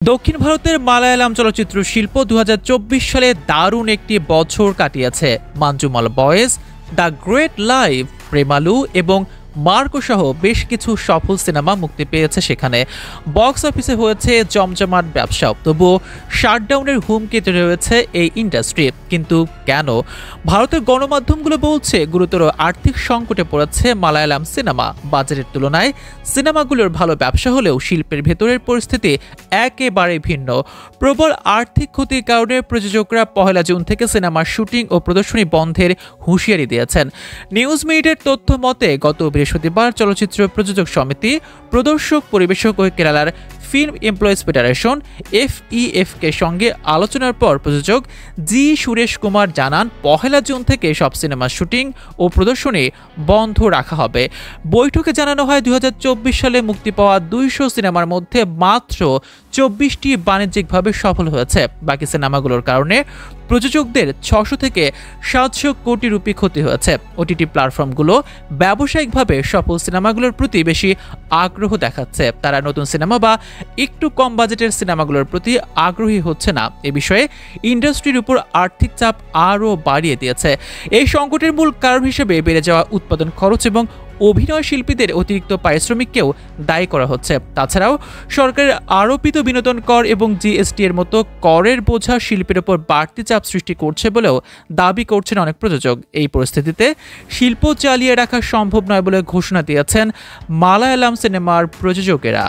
দক্ষিণ ভারতের মালায়ালাম চলচ্চিত্র শিল্প ২০২৪ সালে দারুণ একটি বছর কাটিয়েছে। Manjummel boys, the great life, Premalu এবং মার্কো সহ বেশ কিছু সফল সিনেমা মুক্তি পেয়েছে। সেখানে বক্স অফিসে হয়েছে জমজমাট ব্যবসা, তবুও শাটডাউনের হুমকিতে রয়েছে এই ইন্ডাস্ট্রি। কিন্তু কেন? ভারতের গণমাধ্যমগুলো বলছে গুরুতর আর্থিক সংকটে পড়েছে মালায়ালাম সিনেমা। বাজারের তুলনায় সিনেমাগুলোর ভালো ব্যবসা হলেও শিল্পের ভেতরের পরিস্থিতি একেবারে ভিন্ন। প্রবল আর্থিক ক্ষতির কারণে প্রযোজকরা ১ জুন থেকে সিনেমার শুটিং ও প্রদর্শনী বন্ধের হুঁশিয়ারি দিয়েছেন। নিউজ মিনিটের তথ্য মতে গত বৃহস্পতিবার চলচ্চিত্র প্রযোজক সমিতি, প্রদর্শক, পরিবেশক ও কেরালার ফিল্ম এমপ্লয়িজ ফেডারেশন FEF-কে সঙ্গে আলোচনার পর প্রযোজক জি সুরেশ কুমার জানান ১ জুন থেকে সব সিনেমার শুটিং ও প্রদর্শনী বন্ধ রাখা হবে। বৈঠকে জানানো হয় ২০২৪ সালে মুক্তি পাওয়া ২০০ সিনেমার মধ্যে মাত্র ২৪টি বাণিজ্যিকভাবে সফল হয়েছে। বাকি সিনেমাগুলোর কারণে প্রযোজকদের ৬০০ থেকে ৭০০ কোটি রুপি ক্ষতি হয়েছে। OTT প্ল্যাটফর্মগুলো ব্যবসায়িকভাবে সফল সিনেমাগুলোর প্রতি বেশি আগ্রহ দেখাচ্ছে। তারা নতুন সিনেমা বা একটু কম বাজেটের সিনেমাগুলোর প্রতি আগ্রহী হচ্ছে না। এ বিষয়ে ইন্ডাস্ট্রির উপর আর্থিক চাপ আরও বাড়িয়ে দিয়েছে। এই সংকটের মূল কারণ হিসেবে বেড়ে যাওয়া উৎপাদন খরচ এবং অভিনয় শিল্পীদের অতিরিক্ত পারিশ্রমিককেও দায়ী করা হচ্ছে। তাছাড়াও সরকারের আরোপিত বিনোদন কর এবং GST এর মতো করের বোঝা শিল্পের উপর বাড়তি চাপ সৃষ্টি করছে বলেও দাবি করছেন অনেক প্রযোজক। এই পরিস্থিতিতে শিল্প চালিয়ে রাখা সম্ভব নয় বলে ঘোষণা দিয়েছেন মালায়ালাম সিনেমার প্রযোজকেরা।